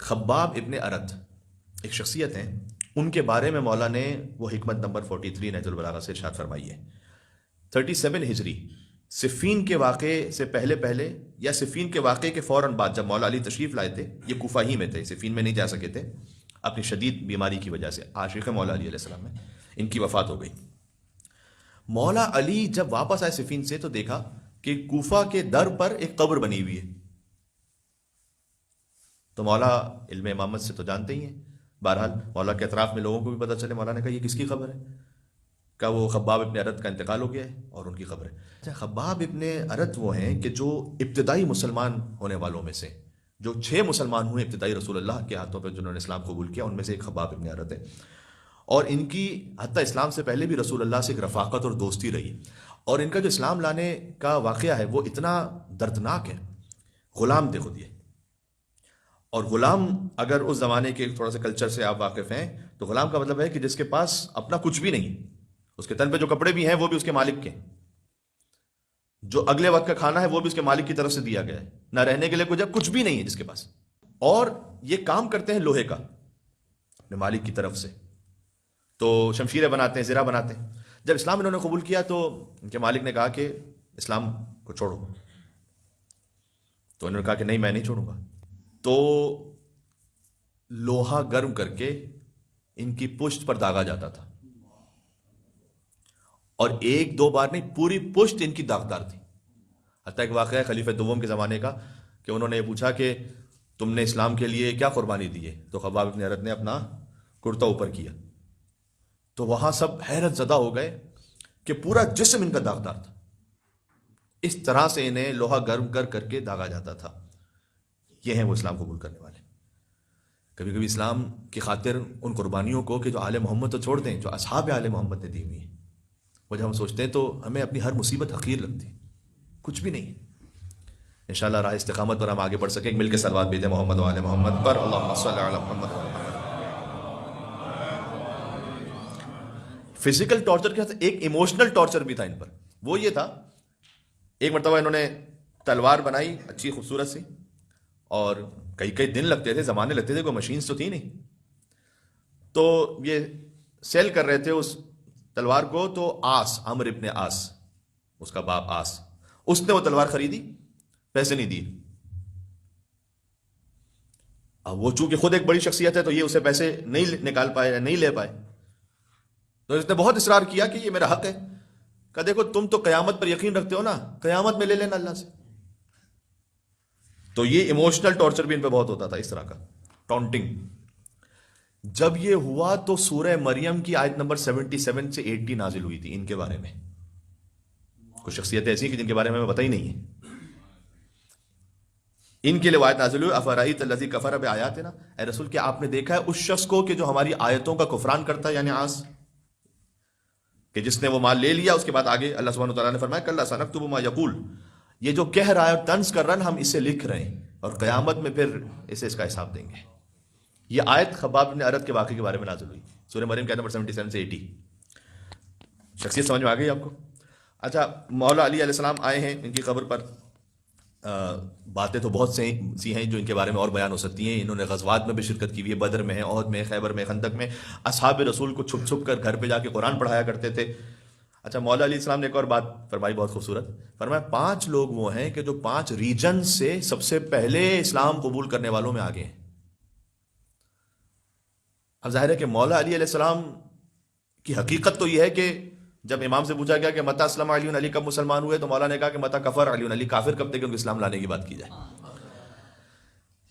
خباب ابن ارت ایک شخصیت ہیں، ان کے بارے میں مولا نے وہ حکمت نمبر 43 نہج البلاغہ سے ارشاد فرمائی ہے۔ 37 ہجری، صفین کے واقعے سے پہلے یا صفین کے واقعے کے فوراً بعد جب مولا علی تشریف لائے تھے، یہ کوفہ ہی میں تھے، صفین میں نہیں جا سکے تھے اپنی شدید بیماری کی وجہ سے، عاشق مولا علی علیہ السلام میں ان کی وفات ہو گئی۔ مولا علی جب واپس آئے صفین سے تو دیکھا کہ کوفہ کے در پر ایک قبر بنی ہوئی ہے۔ تو مولا علم امامت سے تو جانتے ہی ہیں، بہرحال مولا کے اطراف میں لوگوں کو بھی پتہ چلے، مولا نے کہا یہ کس کی خبر ہے؟ کہ وہ خباب ابن ارت کا انتقال ہو گیا ہے اور ان کی خبر ہے۔ اچھا، خباب ابن ارت وہ ہیں کہ جو ابتدائی مسلمان ہونے والوں میں سے، جو 6 مسلمان ہوئے ابتدائی رسول اللہ کے ہاتھوں پہ جنہوں نے اسلام قبول کیا، ان میں سے ایک خباب ابن ارت ہے، اور ان کی حتیٰ اسلام سے پہلے بھی رسول اللہ سے ایک رفاقت اور دوستی رہی، اور ان کا جو اسلام لانے کا واقعہ ہے وہ اتنا دردناک ہے۔ غلام تھے خود یہ، اور غلام اگر اس زمانے کے تھوڑا سا کلچر سے آپ واقف ہیں تو غلام کا مطلب ہے کہ جس کے پاس اپنا کچھ بھی نہیں، اس کے تن پہ جو کپڑے بھی ہیں وہ بھی اس کے مالک کے، جو اگلے وقت کا کھانا ہے وہ بھی اس کے مالک کی طرف سے دیا گیا ہے، نہ رہنے کے لیے کچھ بھی نہیں ہے جس کے پاس، اور یہ کام کرتے ہیں لوہے کا اپنے مالک کی طرف سے، تو شمشیریں بناتے ہیں، زرہ بناتے ہیں۔ جب اسلام انہوں نے قبول کیا تو ان کے مالک نے کہا کہ اسلام کو چھوڑو، تو انہوں نے کہا کہ نہیں، میں نہیں چھوڑوں گا۔ تو لوہا گرم کر کے ان کی پشت پر داغا جاتا تھا، اور 1-2 بار نہیں، پوری پشت ان کی داغدار تھی۔ حتیٰ ایک واقعہ ہے خلیفہ دوم کے زمانے کا کہ انہوں نے یہ پوچھا کہ تم نے اسلام کے لیے کیا قربانی دی ہے؟ تو خباب ابن ارت نے اپنا کرتا اوپر کیا، تو وہاں سب حیرت زدہ ہو گئے کہ پورا جسم ان کا داغدار تھا، اس طرح سے انہیں لوہا گرم کر کے داغا جاتا تھا۔ یہ ہیں وہ اسلام قبول کرنے والے۔ کبھی کبھی اسلام کی خاطر ان قربانیوں کو کہ جو آل محمد تو چھوڑ دیں، جو اصحاب آل محمد نے دی ہوئی ہیں، وہ جب ہم سوچتے ہیں تو ہمیں اپنی ہر مصیبت حقیر لگتی ہے، کچھ بھی نہیں۔ انشاءاللہ راہ استقامت پر ہم آگے بڑھ سکیں، مل کے صلوات بھیجیں محمد و آل محمد پر، اللہم صلی علی محمد و آل محمد۔ فزیکل ٹارچر کے ساتھ ایک ایموشنل ٹارچر بھی تھا ان پر، وہ یہ تھا، ایک مرتبہ انہوں نے تلوار بنائی اچھی خوبصورت سی، اور کئی دن لگتے تھے، زمانے لگتے تھے، کوئی مشینز تو تھی نہیں، تو یہ سیل کر رہے تھے اس تلوار کو، تو آس، عمرو ابن آس، اس کا باپ آس، اس نے وہ تلوار خریدی، پیسے نہیں دیے۔ اب وہ چونکہ خود ایک بڑی شخصیت ہے تو یہ اسے پیسے نہیں نکال پائے، نہیں لے پائے، تو اس نے بہت اصرار کیا کہ یہ میرا حق ہے۔ کہ دیکھو تم تو قیامت پر یقین رکھتے ہو نا، قیامت میں لے لینا اللہ سے۔ تو یہ ایموشنل ٹارچر بھی ان پہ بہت ہوتا تھا، اس طرح کا ٹونٹنگ۔ جب یہ ہوا تو سورہ مریم کی آیت نمبر 77 سے 80 نازل ہوئی تھی ان کے بارے میں۔ کچھ شخصیتیں ایسی کہ جن کے بارے میں ہمیں پتہ ہی نہیں ہے، ان کے لیے آیت نازل ہوئی، افرأیت الذی کفر بآیاتنا، اے رسول کیا آپ نے دیکھا ہے اس شخص کو کہ جو ہماری آیتوں کا کفران کرتا ہے، یعنی آس، کہ جس نے وہ مال لے لیا، اس کے بعد آگے اللہ سبحانہ وتعالیٰ نے فرمایا کلا سنکتب ما یقول، یہ جو کہہ رہا ہے اور طنز کر رہا ہے ہم اسے لکھ رہے ہیں، اور قیامت میں پھر اسے اس کا حساب دیں گے۔ یہ آیت خباب بن ارت کے واقعے کے بارے میں نازل ہوئی، سورہ مریم کے نمبر 77 سے 80۔ شخصیت سمجھ میں آ گئی آپ کو؟ اچھا، مولا علی علیہ السلام آئے ہیں، ان کی قبر پر باتیں تو بہت سی ہیں جو ان کے بارے میں اور بیان ہو سکتی ہیں۔ انہوں نے غزوات میں بھی شرکت کی ہوئی ہے، بدر میں ہے، احد میں، خیبر میں، خندق میں، اصحاب رسول کو چھپ چھپ کر گھر پہ جا کے قرآن پڑھایا کرتے تھے۔ اچھا، مولا علیہ السلام نے ایک اور بات فرمائی بہت خوبصورت، فرمایا 5 لوگ وہ ہیں کہ جو 5 ریجن سے سب سے پہلے اسلام قبول کرنے والوں میں آگے ہیں۔ اب ظاہر ہے کہ مولا علی علیہ السلام کی حقیقت تو یہ ہے کہ جب امام سے پوچھا گیا کہ متی اسلم علی، علی کب مسلمان ہوئے، تو مولا نے کہا کہ متی کفر علی، علی کافر کب تھے کہ ان کو اسلام لانے کی بات کی جائے۔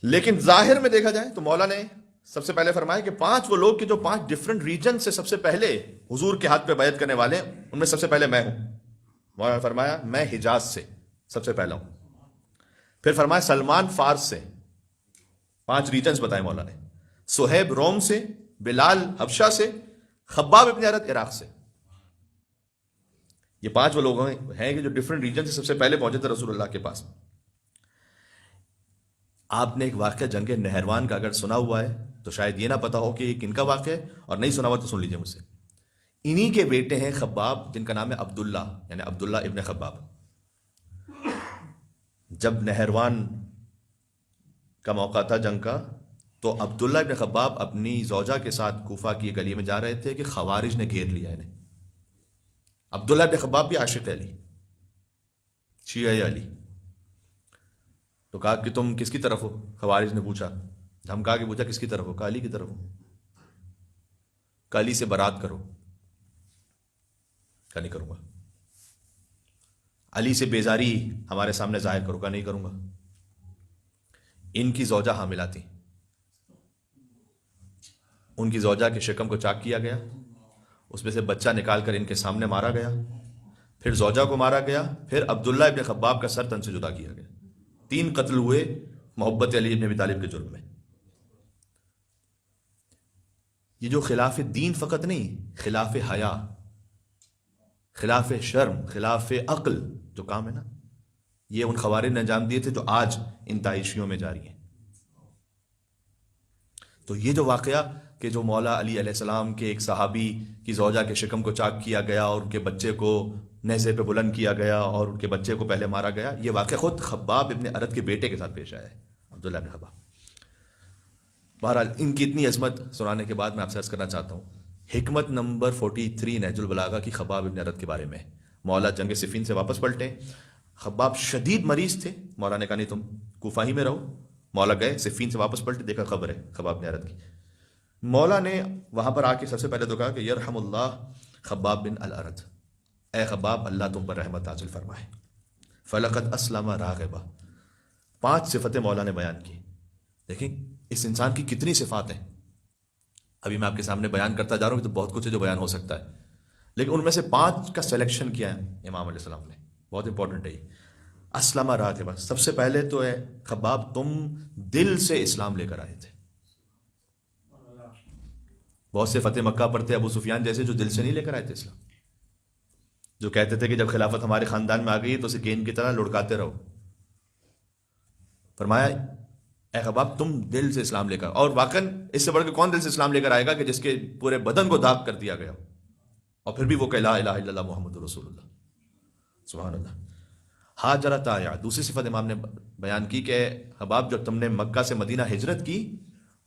لیکن ظاہر میں دیکھا جائے تو مولا نے سب سے پہلے فرمایا کہ 5 وہ لوگ کہ جو 5 ڈفرنٹ ریجن سے سب سے پہلے حضور کے ہاتھ پہ بیعت کرنے والے ہیں، ان میں سب سے پہلے میں ہوں۔ مولا نے فرمایا میں حجاز سے سب سے پہلا ہوں، پھر فرمایا سلمان فارس سے، 5 ریجنز بتائے مولا نے، صہیب روم سے، بلال حبشہ سے، خباب ابن ارت عراق سے۔ یہ 5 وہ لوگ ہیں کہ جو ڈفرنٹ ریجن سے سب سے پہلے پہنچے تھے رسول اللہ کے پاس۔ آپ نے ایک واقعہ جنگ نہروان کا اگر سنا ہوا ہے تو شاید یہ نہ پتا ہو کہ یہ کن کا واقعہ ہے، اور نہیں سنا ہوا تو سن لیجئے مجھ سے۔ انہی کے بیٹے ہیں خباب، جن کا نام ہے عبداللہ، یعنی عبداللہ ابن خباب۔ جب نہروان کا موقع تھا جنگ کا، تو عبداللہ ابن خباب اپنی زوجہ کے ساتھ کوفہ کی گلی میں جا رہے تھے کہ خوارج نے گھیر لیا انہیں. عبداللہ ابن خباب بھی عاشق علی، شیعہ علی. تو کہا کہ تم کس کی طرف ہو؟ خوارج نے پوچھا، دھمکا کے پوچھا کس کی طرف ہو؟ کہا علی کی طرف ہو. کہا علی سے برات کرو. کہا نہیں کروں گا. علی سے بیزاری ہمارے سامنے ظاہر کرو. کہا نہیں کروں گا. ان کی زوجہ حاملہ تھی، ان کی زوجہ کے شکم کو چاک کیا گیا، اس میں سے بچہ نکال کر ان کے سامنے مارا گیا، پھر زوجہ کو مارا گیا، پھر عبداللہ ابن خباب کا سر تن سے جدا کیا گیا. 3 قتل ہوئے محبت علی ابن ابی طالب کے جرم میں. یہ جو خلاف دین فقط نہیں، خلاف حیا، خلاف شرم، خلاف عقل جو کام ہے نا، یہ ان خوارج نے انجام دیے تھے جو آج ان تعیشیوں میں جاری ہیں. تو یہ جو واقعہ کہ جو مولا علی علیہ السلام کے ایک صحابی کی زوجہ کے شکم کو چاک کیا گیا اور ان کے بچے کو نیزے پہ بلند کیا گیا اور ان کے بچے کو پہلے مارا گیا، یہ واقعہ خود خباب ابن ارد کے بیٹے کے ساتھ پیش آیا ہے، عبداللہ ابن خباب. بہرحال ان کی اتنی عظمت سنانے کے بعد میں آپ سے عرض کرنا چاہتا ہوں، حکمت نمبر 43 نہج البلاغہ کی خباب ابن ارد کے بارے میں. مولا جنگ صفین سے واپس پلٹے، خباب شدید مریض تھے، مولا نے کہا نہیں تم کوفہ ہی میں رہو. مولا گئے، صفین سے واپس پلٹے، دیکھا خبر ہے خباب ابن ارد کی. مولا نے وہاں پر آ کے سب سے پہلے تو کہا کہ یرحم اللہ خباب بن الارد، اے خباب اللہ تم پر رحمت نازل فرمائے. فلقد اسلم راغبا. 5 صفتیں مولا نے بیان کی. دیکھیں اس انسان کی کتنی صفات ہیں. ابھی میں آپ کے سامنے بیان کرتا جا رہا ہوں تو بہت کچھ ہے جو بیان ہو سکتا ہے، لیکن ان میں سے 5 کا سلیکشن کیا ہے امام علیہ السلام نے، بہت امپورٹنٹ ہے یہ. اسلم راغبا، سب سے پہلے تو ہے خباب تم دل سے اسلام لے کر آئے تھے. بہت سے فتح مکہ پر تھے ابو سفیان جیسے جو دل سے نہیں لے کر آئے تھے اسلام، جو کہتے تھے کہ جب خلافت ہمارے خاندان میں آ گئی تو اسے گیند کی طرح لڑکاتے رہو. فرمایا اے خباب تم دل سے اسلام لے کر، اور واقعاً اس سے بڑھ کے کون دل سے اسلام لے کر آئے گا کہ جس کے پورے بدن کو داغ کر دیا گیا اور پھر بھی وہ کہ لا الہ الا اللہ محمد رسول اللہ. سبحان اللہ. ہاجرت آیا، دوسری صفت امام نے بیان کی کہ خباب جب تم نے مکہ سے مدینہ ہجرت کی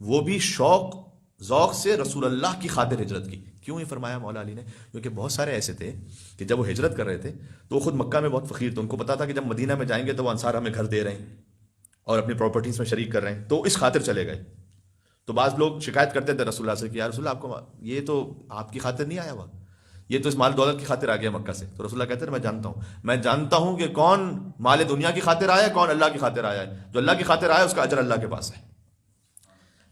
وہ بھی شوق ذوق سے رسول اللہ کی خاطر ہجرت کی. کیوں یہ فرمایا مولا علی نے؟ کیونکہ بہت سارے ایسے تھے کہ جب وہ ہجرت کر رہے تھے تو وہ خود مکہ میں بہت فقیر تھے، ان کو پتا تھا کہ جب مدینہ میں جائیں گے تو وہ انصار ہمیں گھر دے رہے ہیں اور اپنی پراپرٹیز میں شریک کر رہے ہیں، تو اس خاطر چلے گئے. تو بعض لوگ شکایت کرتے تھے رسول اللہ سے کہ یا رسول اللہ آپ کو یہ تو آپ کی خاطر نہیں آیا ہوا، یہ تو اس مال دولت کی خاطر آ گیا مکہ سے. تو رسول اللہ کہتے ہیں میں جانتا ہوں کہ کون مال دنیا کی خاطر آیا ہے، کون اللہ کی خاطر آیا ہے. جو اللہ کی خاطر آیا اس کا اجر اللہ کے پاس ہے.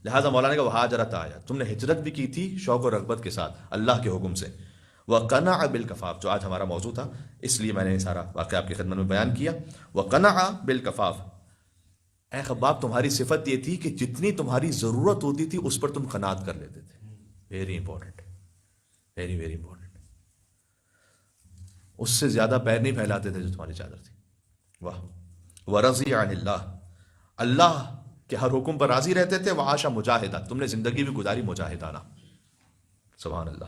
لہٰذا مولانا نے کہا وہاجرت آیا، تم نے ہجرت بھی کی تھی شوق و رغبت کے ساتھ اللہ کے حکم سے. وقنع بالکفاف، جو آج ہمارا موضوع تھا اس لیے میں نے سارا واقعہ آپ کی خدمت میں بیان کیا. وقنع بالکفاف، اے خباب تمہاری صفت یہ تھی کہ جتنی تمہاری ضرورت ہوتی تھی اس پر تم قناعت کر لیتے تھے. Very important, very very important. اس سے زیادہ پیر نہیں پھیلاتے تھے جو تمہاری چادر تھی. واہ. ورضی عن اللہ، اللہ کہ ہر حکم پر راضی رہتے تھے. وعاش مجاہدہ، تم نے زندگی بھی گزاری مجاہدانہ. سبحان اللہ.